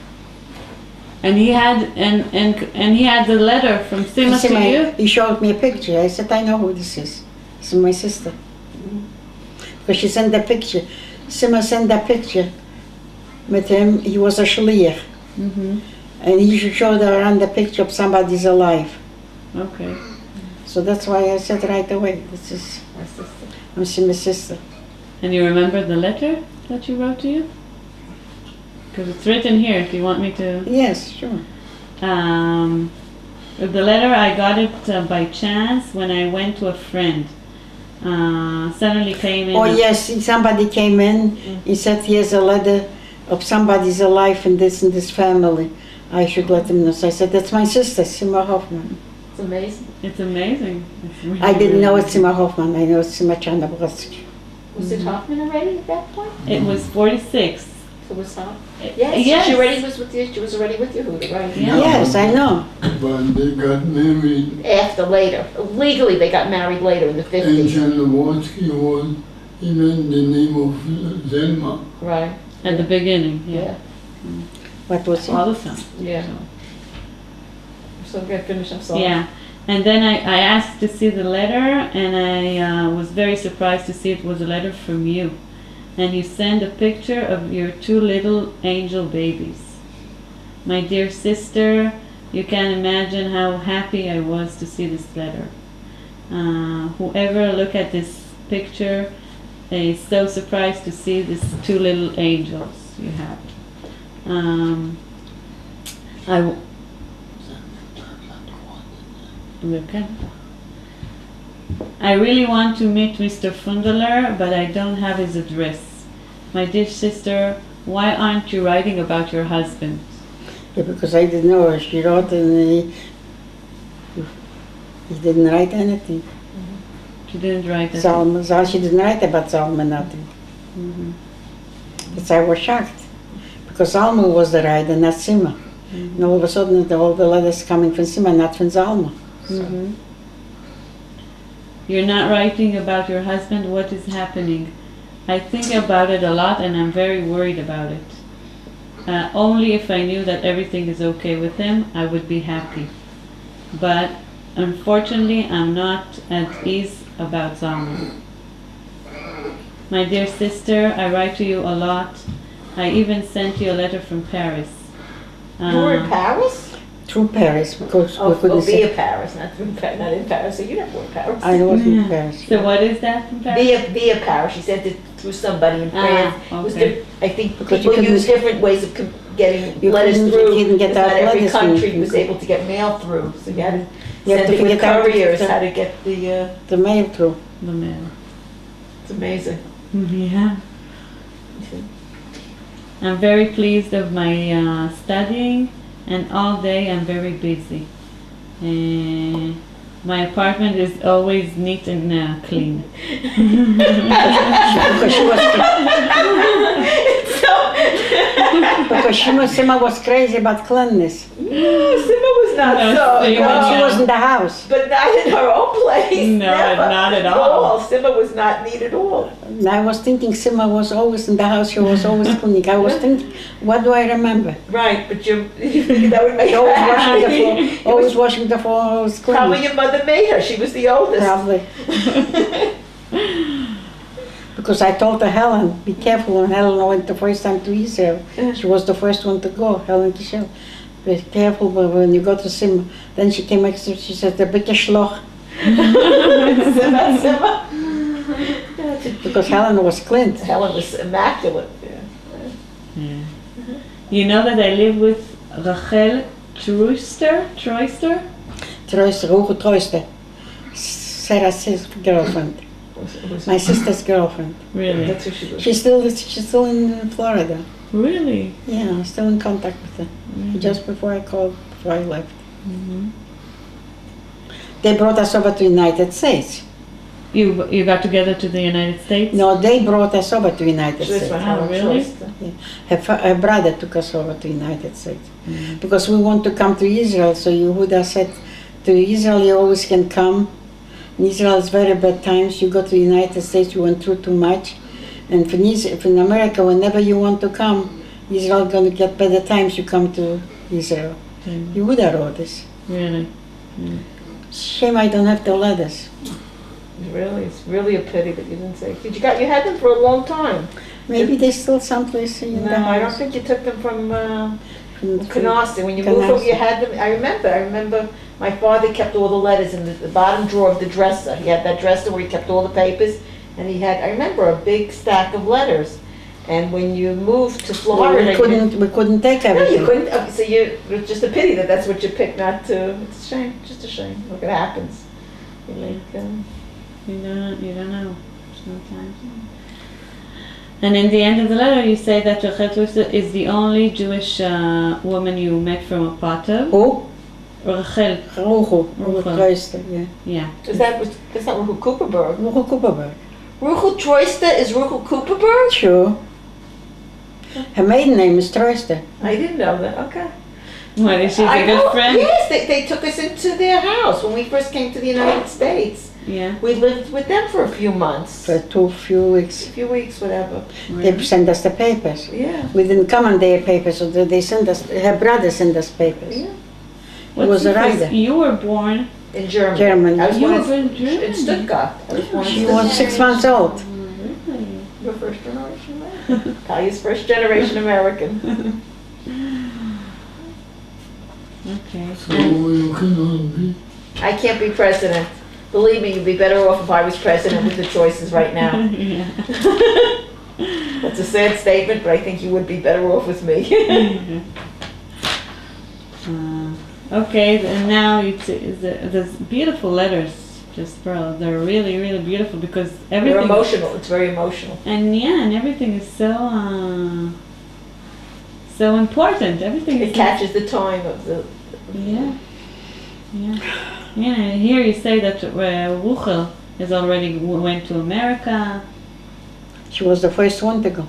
And he had and he had the letter from Sima to you? He showed me a picture. I said, I know who this is. This is my sister. Because she sent the picture. Sima sent that picture with him. He was a shliach. Mm-hmm. And he showed her around the picture of somebody's alive. Okay. So that's why I said right away, this is My sister. I'm Sima's sister. And you remember the letter that you wrote to you? Because it's written here if you want me to... Yes, sure. The letter, I got it by chance when I went to a friend. Suddenly came in... Oh yes, somebody came in, he said he has a letter of somebody's alive in this family. I should let him know. So I said, that's my sister, Sima Hoffman. It's amazing. It's amazing. It's really, I didn't know really it's Sima Hoffman, I know it's Sima Czarnobrovsky. Was it Hoffman already at that point? It was 46. So was Hoffman? Yes. Yes, she already was with you. She was already with Yehuda, right? Yeah. Yes, I know. But they got married, After later. Legally, they got married later in the and 50s. Czarnobrovsky was even the name of Zelma. Right. At the beginning, yeah. Yeah. What was it? All the time. Yeah. So I'm going to finish. I'm sorry. Yeah. And then I asked to see the letter, and I was very surprised to see it was a letter from you. And you sent a picture of your 2 little angel babies. My dear sister, you can imagine how happy I was to see this letter. Whoever look at this picture is so surprised to see these 2 little angels you have. I really want to meet Mr. Fundeler, but I don't have his address. My dear sister, why aren't you writing about your husband? Yeah, because I didn't know. She wrote and he didn't write anything. She didn't write that. Zalma, she didn't write about Zalma nothing. Mhm. But I was shocked. Because Zalma was the writer, not Sima. And all of a sudden all the letters coming from Sima, not from Zalma. Mhm. You're not writing about your husband. What is happening? I think about it a lot and I'm very worried about it. Only if I knew that everything is okay with him, I would be happy. But unfortunately, I'm not at ease about Zalman. My dear sister, I write to you a lot. I even sent you a letter from Paris. You were in Paris? Through Paris, because we couldn't via say. Paris, not in Paris. So you never were in Paris. I was in Paris. So what is that from Paris? Via Paris. She sent it through somebody in France. It was okay. I think Because you people couldn't- use different ways of getting You letters couldn't- through. you couldn't get because that not every letters through. country You was could- able to get mail through. So you had to You have send to it with get out couriers the- how to get the. The mail through. The mail. It's amazing. Yeah. I'm very pleased of my studying, and all day I'm very busy. My apartment is always neat and clean. Because she was, because Sima was crazy about cleanliness. Sima was not No, so. Sima When she no. was in the house. But not in her own place. No, Never. not at all. Mm-hmm. Sima was not neat at all. And I was thinking Sima was always in the house, she was always cleaning. I was thinking, what do I remember? Right, but you that would make She her always washing the happy. floor, always washing the floor, always Probably cleaning. your mother made her. She was the oldest. Probably. Because I told her, Helen, be careful when Helen went the first time to Israel. She was the first one to go, Helen Kishel. Be careful when you go to Sima. Then she came next to she said, the bitte schloch. Sima. Because Helen was clean. Helen was immaculate. Yeah. You know that I live with Rachel Troyster? Trooster, Ruge Trooster. Sarah's girlfriend. My sister's girlfriend. Really? That's who she was. She's still in Florida. Really? Yeah, I'm still in contact with her. Just before I called, before I left. They brought us over to United States. You got together to the United States? No, they brought us over to United She was States. my Helen really? Troyster. Her brother took us over to United States. Because we want to come to Israel, so Yehuda said, to Israel you always can come. In Israel it's very bad times. You go to the United States, you went through too much. And in America, whenever you want to come, Israel going to get better times, you come to Israel. Yehuda wrote this. Really? Shame I don't have the letters. Really, it's really a pity that you didn't say. Did you had them for a long time? Maybe they're still someplace in the No, I don't house. think you took them from From Canarsie. When you moved over, you had them. I remember my father kept all the letters in the bottom drawer of the dresser. He had that dresser where he kept all the papers, and I remember a big stack of letters. And when you moved to Florida, we couldn't take No, everything. you couldn't. So it's just a pity that that's what you picked not to. It's a shame, just a shame. Look, it happens. You make, You don't know sometimes. And in the end of the letter, you say that Rachel Troyster is the only Jewish woman you met from a potter. Who? Rachel, Ruge Ruge. Trooster, yeah. yeah. Is that Ruchel Cooperberg? Ruge Cooperberg. Ruchel Troyster is Ruchel Cooperberg? Sure. Her maiden name is Trooster. I didn't know that. Okay. What, is she I a know, good friend? Yes, they took us into their house when we first came to the United States. Yeah. We lived with them for a few months, For few weeks. a few weeks, whatever. They sent us the papers. Yeah. We didn't come on their papers, so they sent us, her brother sent us papers. Yeah. He was a Because writer. you were born. In Germany. Germany. I was You born were in Germany. in Stuttgart. I was born in She Stuttgart. was 6 months old. Really? You're first generation American. Talia's first generation American. Okay. So you cannot be. I can't be president. Believe me, you'd be better off if I was president with the choices right now. Yeah. That's a sad statement, but I think you would be better off with me. Okay, and now there's beautiful letters, just Pearl. They're really, really beautiful because You're everything. emotional. It's very emotional. And yeah, and everything is so important. Everything It is catches the time of the. Yeah, yeah, yeah. And here you say that Ruchel has already went to America. She was the first one to go.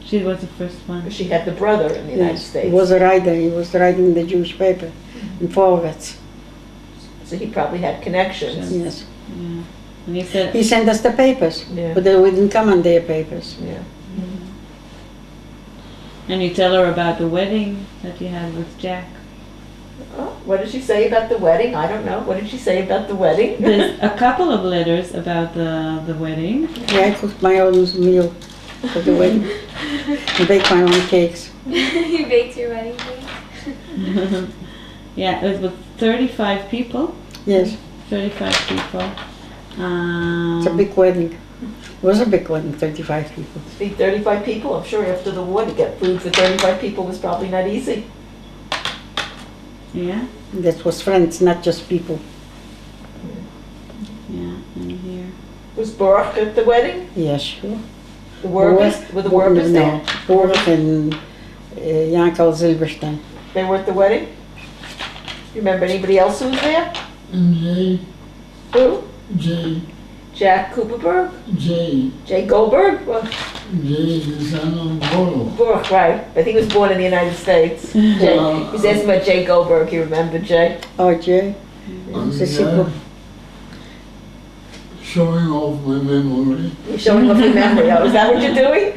She was the first one. She had the brother in the United Yes. States. He was a writer. He was writing in the Jewish paper in Forwards. So he probably had connections. Yes. Yeah. And you said He sent us the papers, Yeah. but we didn't come on their papers. Yeah. And you tell her about the wedding that you had with Jack. Oh, what did she say about the wedding? I don't know. What did she say about the wedding? There's a couple of letters about the wedding. Yeah, I cooked my own meal for the wedding. I baked my own cakes. You baked your wedding cake? Yeah, it was with 35 people. Yes, 35 people. it's a big wedding. It was a big wedding, 35 people. Feed 35 people. I'm sure after the war to get food for 35 people was probably not easy. Yeah, That was friends, not just people. yeah, and here. Was Baruch at the wedding? Yeah, sure. The workers? Were the workers there? Boris and Yankel Zilberstein. They were at the wedding? You remember anybody else who was there? And Jay, Who? Jay, Jack Cooperberg? Jay, Jay Goldberg? Well, Jay, the son of Bolo. Baruch, right. But he was born in the United States. Jay. He was asking about Jay Goldberg. You remember Jay? Oh, Jay. And The sequel. showing off my memory. You're showing off your memory. Oh, is that what you're doing?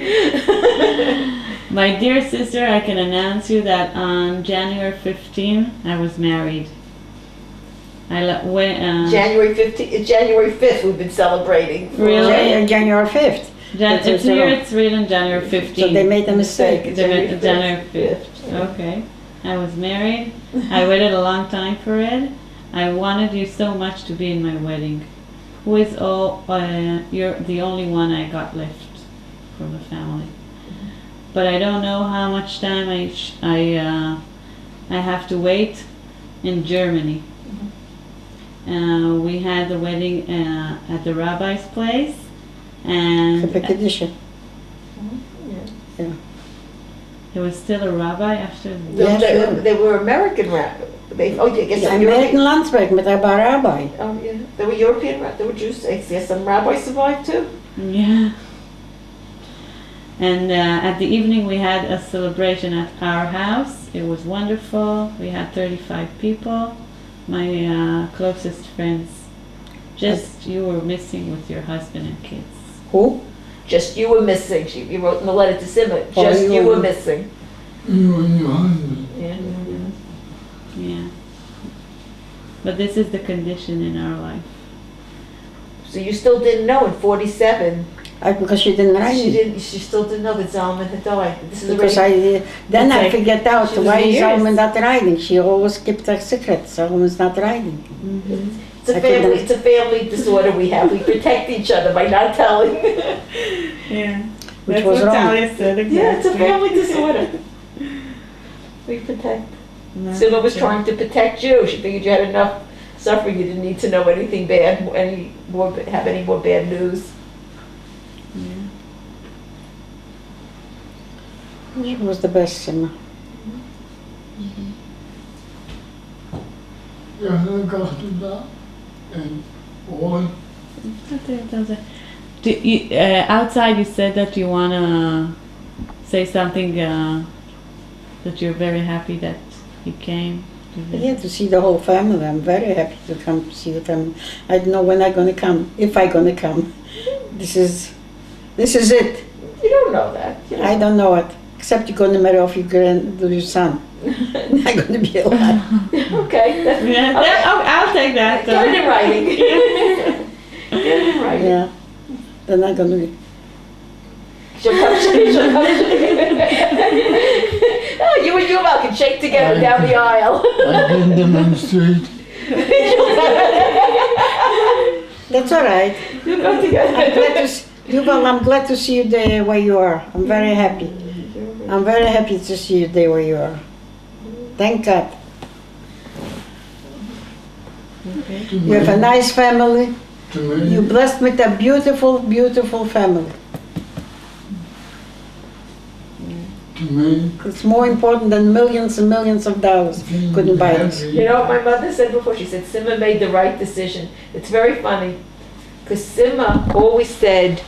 My dear sister, I can announce you that on January 15, I was married. January 15th, January 5th we've been celebrating. Really? January 5th. That's It's what here, they it's written January 15. So they made a mistake. January 5th. Okay. I was married. I waited a long time for it. I wanted you so much to be in my wedding. Who is all? You're the only one I got left from the family. But I don't know how much time I have to wait in Germany. We had the wedding at the rabbi's place, and Kedusha. there was still a rabbi after. Yeah, sure. They were American rabbis. I guess Ja, some American European. Landsberg met haar rabbi. Oh yeah, they were European. They were Jews. I guess some rabbis survived too. Yeah. And at the evening we had a celebration at our house. It was wonderful. We had 35 people, my closest friends. Just you were missing with your husband and kids. Who? Just you were missing. You wrote in the letter to Simon. Oh, Just you you were- were missing. You and your husband. Yeah. Yeah. But this is the condition in our life. So you still didn't know in '47. Because she didn't write She it. didn't. She still didn't know that Zalman had died. This is Because already. then I Okay. figured out She was why years. Zalman not writing. She always kept her secret. Zalman's not writing. It's a I family. couldn't- It's a family disorder we have. We protect each other by not telling. Yeah. Which was wrong. said, Yeah, it's a family disorder. We protect. Sima was trying to protect you. She figured you had enough suffering. You didn't need to know anything bad, have any more bad news. She was the best singer. Ja, dan kan je dat. En hoor, Outside you said that you want to say something that you're very happy that he came. Yeah, to see the whole family. I'm very happy to come to see the family. I don't know when I'm going to come, if I'm going to come. This is it. You don't know that. You know. I don't know it. Except you're going to marry off your son. Not going to be alive. Okay. Yeah, I'll take that. Get it in writing. Get it in writing. Yeah. Then I'm going to. She'll come. Oh, you and Yuval can shake together down the aisle. I can demonstrate. That's all right. You go together. Yuval, I'm glad to see you the way you are. I'm very happy. I'm very happy to see you the way you are. Thank God. You have a nice family. To me, You're blessed with a beautiful, beautiful family. to me, It's more important than millions and millions of dollars. Couldn't buy this. You know what my mother said before? She said Sima made the right decision. It's very funny because Sima always said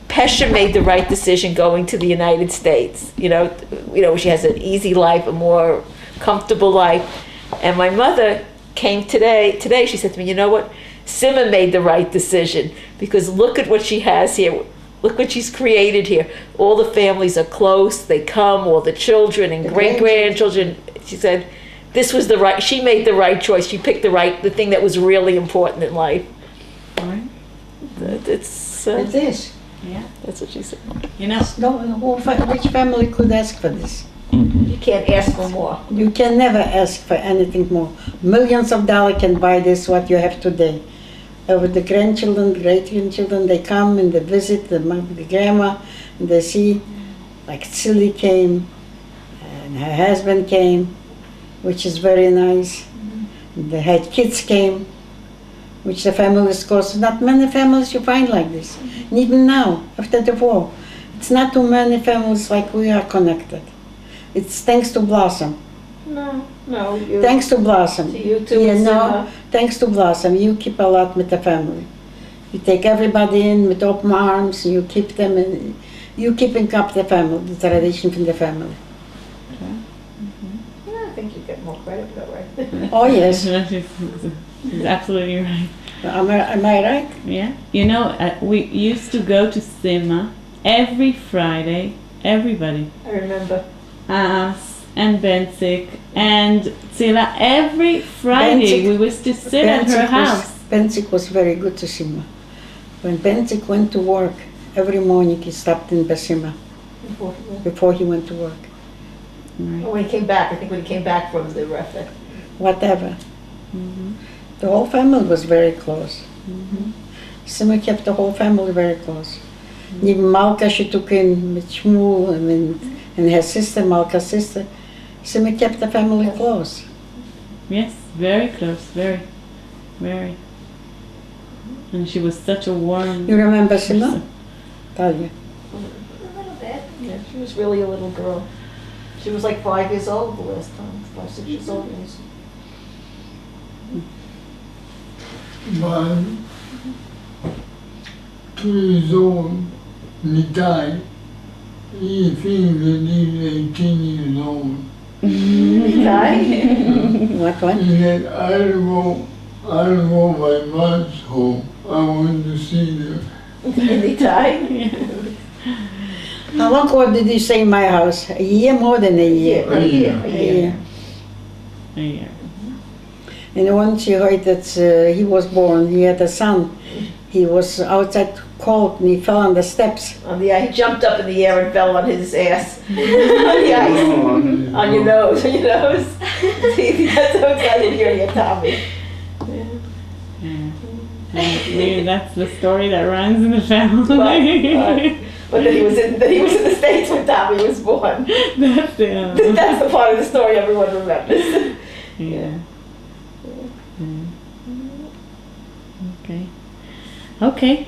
Pesha made the right decision going to the United States. You know, she has an easy life, a more comfortable life. And my mother came today, she said to me, you know what? Sima made the right decision because look at what she has here. Look what she's created here. All the families are close. They come, all the children and The great-grandchildren. She said, this was the right, she made the right choice. She picked the thing that was really important in life. Right. It's, It is. Yeah. that's what she said. You know, Which family could ask for this? You can't ask for more. You can never ask for anything more. Millions of dollars can buy this, what you have today. With the grandchildren, great-grandchildren, they come and they visit the grandma, and they see, like Silly came, and her husband came, which is very nice. They had kids came, which the families cost. Not many families you find like this. And even now, after the war, it's not too many families like we are connected. It's thanks to Blossom. No, you. Thanks to Blossom. To you too, You know, Sima. thanks to Blossom, you keep a lot with the family. You take everybody in with open arms, you keep them in, you keeping up the family, the tradition from the family. I think you get more credit for that, right? Oh, yes. She's absolutely right. Am I right? Yeah. You know, we used to go to Sima every Friday, everybody. I remember. Us and Bensik and Tzila, every Friday we used to sit at her house. Bensik was very good to Sima. When Bensik went to work, every morning he stopped in Basima before he went to work. Right. When he came back, I think when he came back from the refuge. Whatever. Mm-hmm. The whole family was very close. Sima kept the whole family very close. Even Malka, she took in with Shmuel and her sister, Malka's sister. Sima kept the family close. Yes, very close, very, very. And she was such a warm. You remember Sima? Daria. A little bit. Yeah, she was really a little girl. She was like 5 years old the last time, 5, 6 years old. My 2 years old, Nitai, he thinks that he's 18 years old. What one? He said, I'll go my mom's home. I want to see them. Anytime. How long ago did you say in my house? A year, more than a year. A year. A year. Yeah. And once you heard that he was born, he had a son. He was outside cold and he fell on the steps. He jumped up in the air and fell on his ass. On the ice. On your nose, See, that's so excited to hear you, Tommy. Yeah. That's the story that runs in the family. But that he was in the States when Tommy was born. That's it. That's the part of the story everyone remembers. Yeah. Okay. Okay.